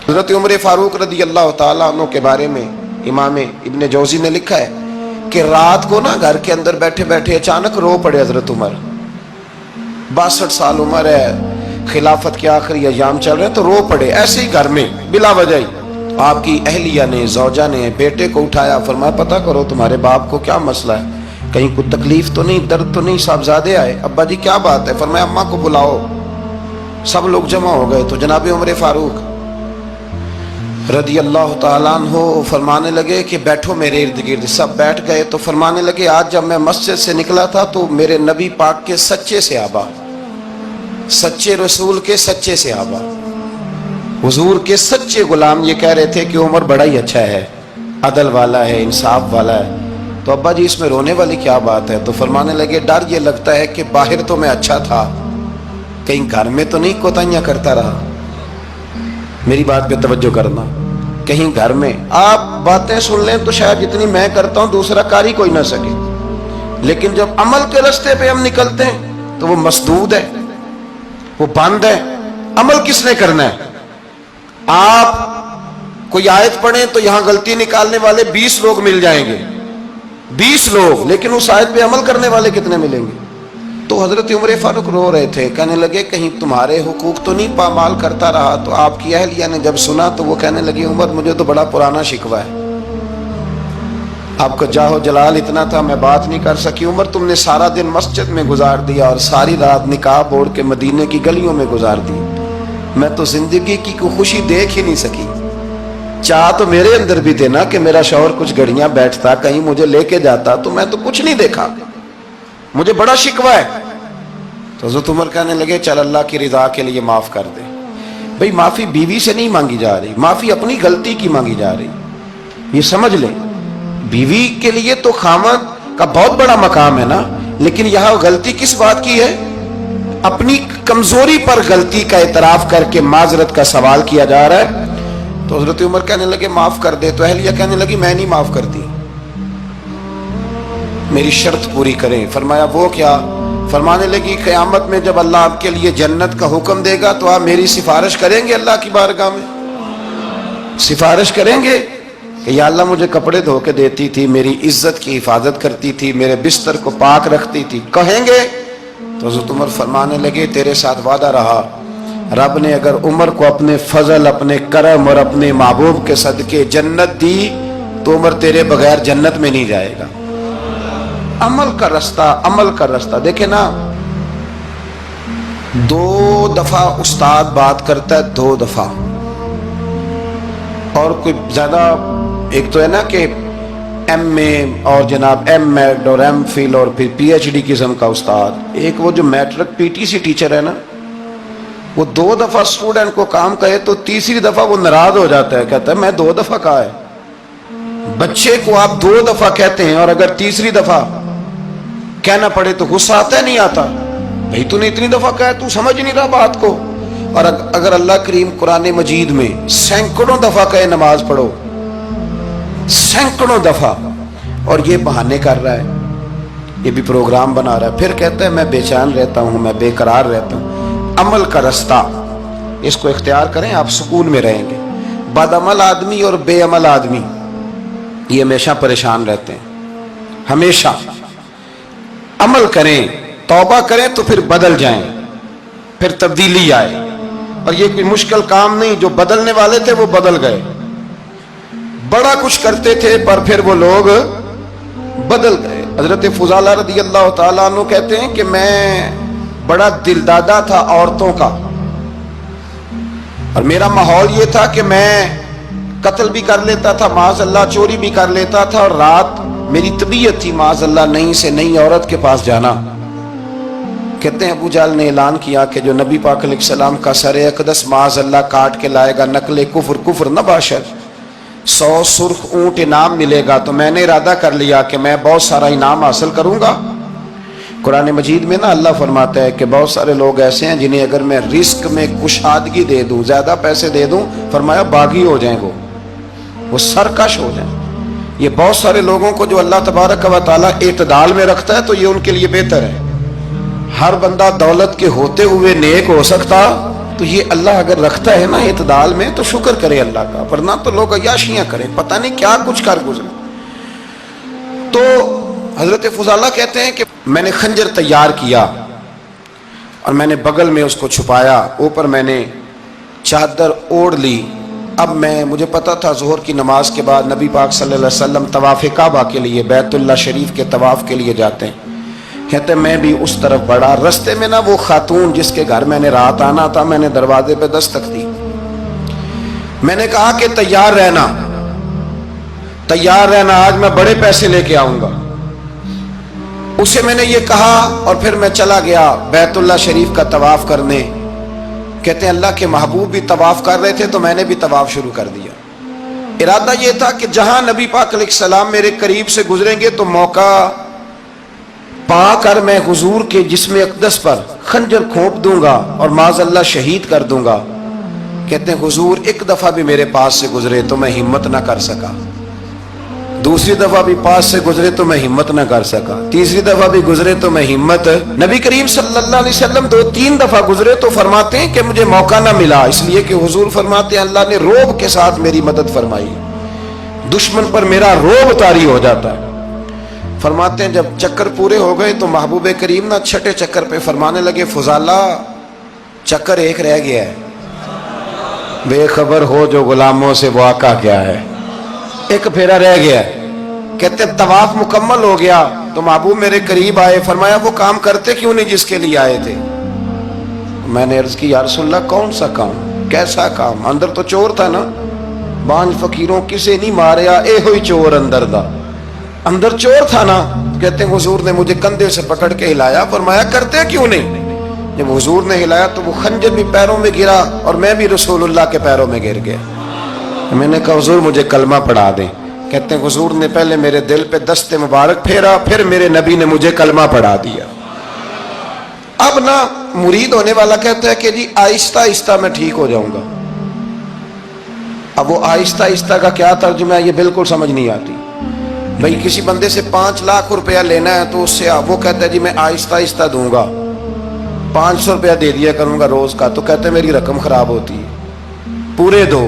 حضرت عمر فاروق رضی اللہ تعالیٰ عنہ کے بارے میں امام ابن جوزی نے لکھا ہے کہ رات کو نا گھر کے اندر بیٹھے بیٹھے اچانک رو پڑے حضرت عمر. 62 سال عمر ہے, خلافت کے آخری ایام چل رہے ہیں, تو رو پڑے ایسے ہی گھر میں بلا وجہ ہی. آپ کی اہلیہ نے, زوجہ نے بیٹے کو اٹھایا, فرمایا پتہ کرو تمہارے باپ کو کیا مسئلہ ہے, کہیں کوئی تکلیف تو نہیں, درد تو نہیں, صاحبزادے آئے. ابا جی کیا بات ہے؟ فرمایا اماں کو بلاؤ. سب لوگ جمع ہو گئے تو جناب عمر فاروق رضی اللہ تعالیٰ عنہ فرمانے لگے کہ بیٹھو میرے ارد گرد. سب بیٹھ گئے تو فرمانے لگے آج جب میں مسجد سے نکلا تھا تو میرے نبی پاک کے سچے صحابہ, سچے رسول کے سچے صحابہ, حضور کے سچے غلام یہ کہہ رہے تھے کہ عمر بڑا ہی اچھا ہے, عدل والا ہے, انصاف والا ہے. تو ابا جی اس میں رونے والی کیا بات ہے؟ تو فرمانے لگے ڈر یہ لگتا ہے کہ باہر تو میں اچھا تھا, کہیں گھر میں تو نہیں کوتاہیاں کرتا رہا. میری بات پہ توجہ کرنا. کہیں گھر میں آپ باتیں سن لیں تو شاید جتنی میں کرتا ہوں دوسرا کاری کوئی نہ سکے, لیکن جب عمل کے راستے پہ ہم نکلتے ہیں تو وہ مسدود ہے, وہ بند ہے. عمل کس نے کرنا ہے؟ آپ کوئی آیت پڑھیں تو یہاں غلطی نکالنے والے 20 لوگ مل جائیں گے, 20 لوگ, لیکن اس آیت پہ عمل کرنے والے کتنے ملیں گے؟ تو حضرت عمر فاروق رو رہے تھے, کہنے لگے کہیں تمہارے حقوق تو نہیں پامال کرتا رہا. تو آپ کی اہلیہ نے جب سنا تو وہ کہنے لگی عمر مجھے تو بڑا پرانا شکوہ ہے, آپ کا جاہ و جلال اتنا تھا میں بات نہیں کر سکی. عمر تم نے سارا دن مسجد میں گزار دیا اور ساری رات نقاب اوڑھ کے مدینے کی گلیوں میں گزار دی, میں تو زندگی کی کوئی خوشی دیکھ ہی نہیں سکی. چاہ تو میرے اندر بھی تھے نا کہ میرا شوہر کچھ گھڑیاں بیٹھتا, کہیں مجھے لے کے جاتا, تو میں تو کچھ نہیں دیکھا, مجھے بڑا شکوہ ہے. تو حضرت عمر کہنے لگے چل اللہ کی رضا کے لیے معاف کر دے. بھئی معافی بیوی سے نہیں مانگی جا رہی, معافی اپنی غلطی کی مانگی جا رہی. یہ سمجھ لیں, بیوی کے لیے تو خامد کا بہت بڑا مقام ہے نا, لیکن یہاں غلطی کس بات کی ہے؟ اپنی کمزوری پر غلطی کا اعتراف کر کے معذرت کا سوال کیا جا رہا ہے. تو حضرت عمر کہنے لگے معاف کر دے. تو اہلیہ کہنے لگی میں نہیں معاف کرتی, میری شرط پوری کریں. فرمایا وہ کیا؟ فرمانے لگی قیامت میں جب اللہ آپ کے لیے جنت کا حکم دے گا تو آپ میری سفارش کریں گے اللہ کی بارگاہ میں؟ سفارش کریں گے کہ یا اللہ مجھے کپڑے دھو کے دیتی تھی, میری عزت کی حفاظت کرتی تھی, میرے بستر کو پاک رکھتی تھی, کہیں گے؟ تو حضرت عمر فرمانے لگے تیرے ساتھ وعدہ رہا, رب نے اگر عمر کو اپنے فضل, اپنے کرم اور اپنے محبوب کے صدقے جنت دی تو عمر تیرے بغیر جنت میں نہیں جائے گا. عمل کا رستہ, عمل کا رستہ. دیکھیں نا, 2 دفعہ استاد بات کرتا ہے, 2 دفعہ, اور کوئی زیادہ, ایک تو ہے نا کہ ایم اے اور جناب ایم ایڈ اور ایم فل اور پھر پی ایچ ڈی قسم کا استاد. ایک وہ جو matric P T C teacher ہے نا, وہ 2 دفعہ اسٹوڈنٹ کو کام کہے تو تیسری دفعہ وہ ناراض ہو جاتا ہے, کہتا ہے میں 2 دفعہ کہا ہے. بچے کو آپ 2 دفعہ کہتے ہیں اور اگر تیسری دفعہ کہنا پڑے تو غصہ آتا ہے نہیں آتا؟ بھئی تو نے اتنی دفعہ کہا, تو سمجھ نہیں رہا بات کو. اور اگر اللہ کریم قرآن مجید میں سینکڑوں دفعہ کہے نماز پڑھو, سینکڑوں دفعہ, اور یہ بہانے کر رہا ہے, یہ بھی پروگرام بنا رہا ہے, پھر کہتا ہے میں بے چین رہتا ہوں, میں بے قرار رہتا ہوں. عمل کا رستہ اس کو اختیار کریں, آپ سکون میں رہیں گے. بد عمل آدمی اور بے عمل آدمی یہ ہمیشہ پریشان رہتے ہیں, ہمیشہ. عمل کریں, توبہ کریں تو پھر بدل جائیں, پھر تبدیلی آئے. اور یہ کوئی مشکل کام نہیں, جو بدلنے والے تھے وہ بدل گئے. بڑا کچھ کرتے تھے پر پھر وہ لوگ بدل گئے. حضرت فضالہ رضی اللہ تعالیٰ عنہ کہتے ہیں کہ میں بڑا دلدادہ تھا عورتوں کا, اور میرا ماحول یہ تھا کہ میں قتل بھی کر لیتا تھا معاذ اللہ, چوری بھی کر لیتا تھا, اور رات میری طبیعت تھی معاذ اللہ نئی سے نئی عورت کے پاس جانا. کہتے ہیں ابو جہل نے اعلان کیا کہ جو نبی پاک علیہ السلام کا سر اقدس معاذ اللہ کاٹ کے لائے گا, نقل کفر, کفر نہ باشد, 100 سرخ اونٹ انعام ملے گا. تو میں نے ارادہ کر لیا کہ میں بہت سارا انعام حاصل کروں گا. قرآن مجید میں نا اللہ فرماتا ہے کہ بہت سارے لوگ ایسے ہیں جنہیں اگر میں رزق میں کشادگی دے دوں, زیادہ پیسے دے دوں, فرمایا باغی ہو جائیں, وہ سرکش ہو جائیں. یہ بہت سارے لوگوں کو جو اللہ تبارک و تعالیٰ اعتدال میں رکھتا ہے تو یہ ان کے لیے بہتر ہے. ہر بندہ دولت کے ہوتے ہوئے نیک ہو سکتا تو یہ اللہ اگر رکھتا ہے نا اعتدال میں تو شکر کرے اللہ کا، ورنہ تو لوگ عیاشیاں کریں، پتہ نہیں کیا کچھ کر گزرے۔ تو حضرت فضالہ کہتے ہیں کہ میں نے خنجر تیار کیا اور میں نے بغل میں اس کو چھپایا، اوپر میں نے چادر اوڑھ لی۔ اب مجھے پتا تھا ظہر کی نماز کے بعد نبی پاک صلی اللہ علیہ وسلم طواف کعبہ کے لیے، بیت اللہ شریف کے طواف کے لیے جاتے ہیں۔ کہتے میں بھی اس طرف بڑھا، رستے میں نا وہ خاتون جس کے گھر میں نے رات آنا تھا، میں نے دروازے پہ دستک دی، میں نے کہا کہ تیار رہنا، تیار رہنا، آج میں بڑے پیسے لے کے آؤں گا۔ اسے میں نے یہ کہا اور پھر میں چلا گیا بیت اللہ شریف کا طواف کرنے۔ کہتے ہیں اللہ کے محبوب بھی طواف کر رہے تھے تو میں نے بھی طواف شروع کر دیا۔ ارادہ یہ تھا کہ جہاں نبی پاک علیہ السلام میرے قریب سے گزریں گے تو موقع پا کر میں حضور کے جسم اقدس پر خنجر کھونپ دوں گا اور معاذ اللہ شہید کر دوں گا۔ کہتے ہیں حضور ایک دفعہ بھی میرے پاس سے گزرے تو میں ہمت نہ کر سکا، دوسری دفعہ بھی پاس سے گزرے تو میں ہمت نہ کر سکا، تیسری دفعہ بھی گزرے تو میں ہمت، نبی کریم صلی اللہ علیہ وسلم 2-3 دفعہ گزرے تو فرماتے ہیں کہ مجھے موقع نہ ملا، اس لیے کہ حضور فرماتے ہیں اللہ نے روب کے ساتھ میری مدد فرمائی، دشمن پر میرا روب طاری ہو جاتا ہے۔ فرماتے ہیں جب چکر پورے ہو گئے تو محبوب کریم نہ چھٹے چکر پہ فرمانے لگے فضالہ چکر ایک رہ گیا ہے، بے خبر ہو جو غلاموں سے وہ آقا کیا ہے، ایک پھیرا رہ گیا ہے۔ کہتے طواف مکمل ہو گیا تو محبوب میرے قریب آئے، فرمایا وہ کام کرتے کیوں نہیں جس کے لیے آئے تھے؟ میں نے عرض کی یا رسول اللہ کون سا کام، کیسا کام؟ اندر تو چور تھا نا، بانج فقیروں کسے نہیں ماریا اے ہوئی چور اندر دا، اندر چور تھا نا۔ کہتے ہیں حضور نے مجھے کندھے سے پکڑ کے ہلایا، فرمایا کرتے کیوں نہیں؟ جب حضور نے ہلایا تو وہ خنجر بھی پیروں میں گرا اور میں بھی رسول اللہ کے پیروں میں گر گیا۔ میں نے کہا حضور مجھے کلمہ پڑھا دیں۔ کہتے ہیں حضور نے پہلے میرے دل پہ دست مبارک پھیرا، پھر میرے نبی نے مجھے کلمہ پڑھا دیا۔ اب نا مرید ہونے والا کہتا ہے کہ جی آہستہ آہستہ میں ٹھیک ہو جاؤں گا۔ اب وہ آہستہ آہستہ کا کیا ترجمہ ہے یہ بالکل سمجھ نہیں آتی۔ بھئی کسی بندے سے 5 لاکھ روپیہ لینا ہے تو اس سے وہ کہتا ہے جی میں آہستہ آہستہ دوں گا، 500 روپیہ دے دیا کروں گا روز کا، تو کہتے ہیں میری رقم خراب ہوتی ہے، پورے دو۔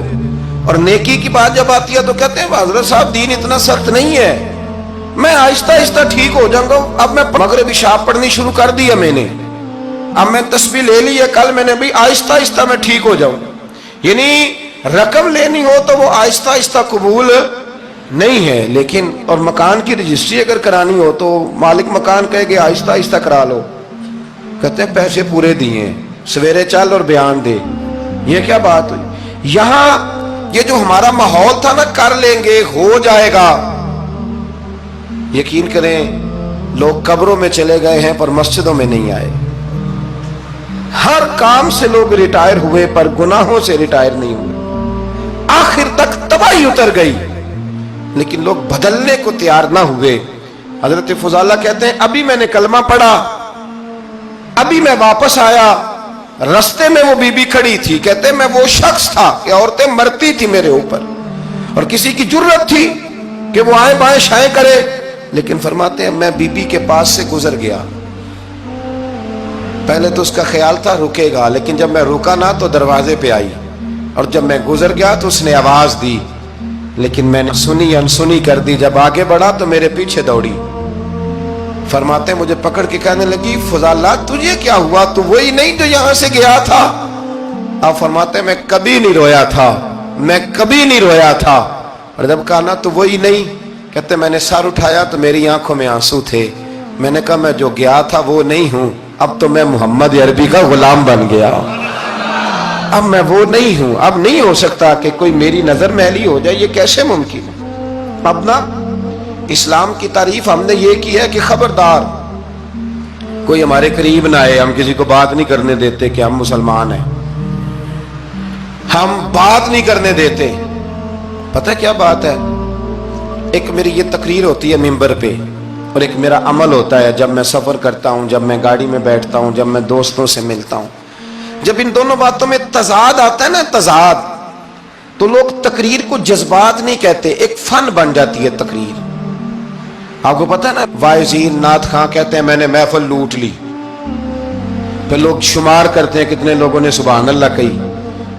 اور نیکی کی بات جب آتی ہے تو کہتے ہیں حضرت صاحب دین اتنا سخت نہیں ہے، میں آہستہ آہستہ ٹھیک ہو جاؤں گا۔ اب میں مغربی شاب پڑھنی شروع کر دیا میں نے، اب میں تسبیح لے لی ہے کل میں نے، بھی آہستہ آہستہ میں ٹھیک ہو جاؤں۔ یعنی رقم لینی ہو تو وہ آہستہ آہستہ قبول نہیں ہے، لیکن اور مکان کی رجسٹری اگر کرانی ہو تو مالک مکان کہے کہ آہستہ آہستہ کرا لو، کہتے ہیں پیسے پورے دیے، سویرے چل اور بیان دے۔ یہ کیا بات ہوئی؟ یہاں یہ جو ہمارا ماحول تھا نا کر لیں گے ہو جائے گا، یقین کریں لوگ قبروں میں چلے گئے ہیں پر مسجدوں میں نہیں آئے، ہر کام سے لوگ ریٹائر ہوئے پر گناہوں سے ریٹائر نہیں ہوئے، آخر تک تباہی اتر گئی لیکن لوگ بدلنے کو تیار نہ ہوئے۔ حضرت فضالہ کہتے ہیں ابھی میں نے کلمہ پڑھا، ابھی میں واپس آیا، رستے میں وہ بی بی کھڑی تھی، کہتے ہیں میں وہ شخص تھا کہ عورتیں مرتی تھی میرے اوپر اور کسی کی جرت تھی کہ وہ آئیں بائیں شائیں کرے، لیکن فرماتے ہیں میں بی بی کے پاس سے گزر گیا، پہلے تو اس کا خیال تھا رکے گا، لیکن جب میں رکا نہ تو دروازے پہ آئی، اور جب میں گزر گیا تو اس نے آواز دی، لیکن میں نے سنی انسنی کر دی، جب آگے بڑھا تو میرے پیچھے دوڑی۔ فرماتے ہیں مجھے پکڑ کے کہنے لگی فضالہ تجھے کیا ہوا، تو وہی نہیں جو یہاں سے گیا تھا؟ آپ فرماتے ہیں میں کبھی نہیں رویا تھا، میں کبھی نہیں رویا تھا، اور جب کہا نا تو وہی نہیں، کہتے میں نے سر اٹھایا تو میری آنکھوں میں آنسو تھے، میں نے کہا میں جو گیا تھا وہ نہیں ہوں، اب تو میں محمد عربی کا غلام بن گیا، اب میں وہ نہیں ہوں، اب نہیں ہو سکتا کہ کوئی میری نظر میلی ہو جائے، یہ کیسے ممکن ہے؟ اب نا اسلام کی تعریف ہم نے یہ کی ہے کہ خبردار کوئی ہمارے قریب نہ آئے، ہم کسی کو بات نہیں کرنے دیتے کہ ہم مسلمان ہیں، ہم بات نہیں کرنے دیتے۔ پتہ کیا بات ہے، ایک میری یہ تقریر ہوتی ہے ممبر پہ اور ایک میرا عمل ہوتا ہے جب میں سفر کرتا ہوں، جب میں گاڑی میں بیٹھتا ہوں، جب میں دوستوں سے ملتا ہوں، جب ان دونوں باتوں میں تضاد آتا ہے نا، تضاد، تو لوگ تقریر کو جذبات نہیں کہتے، ایک فن بن جاتی ہے تقریر۔ آپ کو پتہ ہے نا واعظین نعت خواں کہتے ہیں میں نے محفل لوٹ لی، پھر لوگ شمار کرتے ہیں کتنے لوگوں نے سبحان اللہ کہی،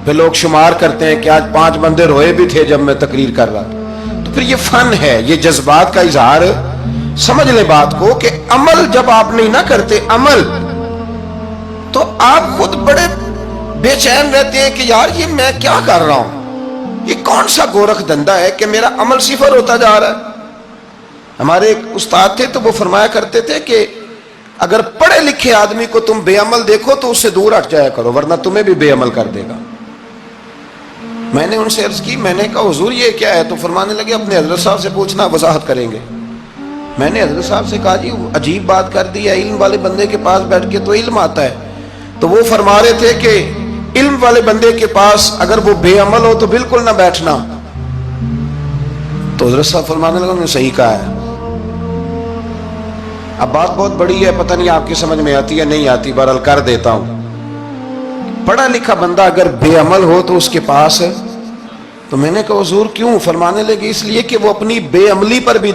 پھر لوگ شمار کرتے ہیں کہ آج 5 بندے روئے بھی تھے جب میں تقریر کر رہا تھا۔ تو پھر یہ فن ہے، یہ جذبات کا اظہار۔ سمجھ لیں بات کو کہ عمل جب آپ نہیں نہ کرتے عمل، تو آپ خود بڑے بے چین رہتے ہیں کہ یار یہ میں کیا کر رہا ہوں، یہ کون سا گورکھ دھندا ہے کہ میرا عمل صفر ہوتا جا رہا ہے۔ ہمارے ایک استاد تھے تو وہ فرمایا کرتے تھے کہ اگر پڑھے لکھے آدمی کو تم بے عمل دیکھو تو اس سے دور ہٹ جایا کرو، ورنہ تمہیں بھی بے عمل کر دے گا۔ میں نے ان سے عرض کی، میں نے کہا حضور یہ کیا ہے؟ تو فرمانے لگے اپنے حضرت صاحب سے پوچھنا، وضاحت کریں گے۔ میں نے حضرت صاحب سے کہا جی عجیب بات کر دی ہے، علم والے بندے کے پاس بیٹھ کے تو علم آتا ہے۔ تو وہ فرما رہے تھے کہ علم والے بندے کے پاس اگر وہ بے عمل ہو تو بالکل نہ بیٹھنا۔ تو حضرت صاحب فرمانے لگے انہوں نے صحیح کہا ہے۔ اب بات بہت بڑی ہے، پتہ نہیں آپ کی سمجھ میں آتی ہے نہیں آتی، بہرحال کر دیتا ہوں۔ پڑھا لکھا بندہ اگر بے عمل ہو تو اس کے پاس، تو میں نے کہا حضور کیوں؟ فرمانے لگے اس لیے کہ وہ اپنی بے عملی پر بھی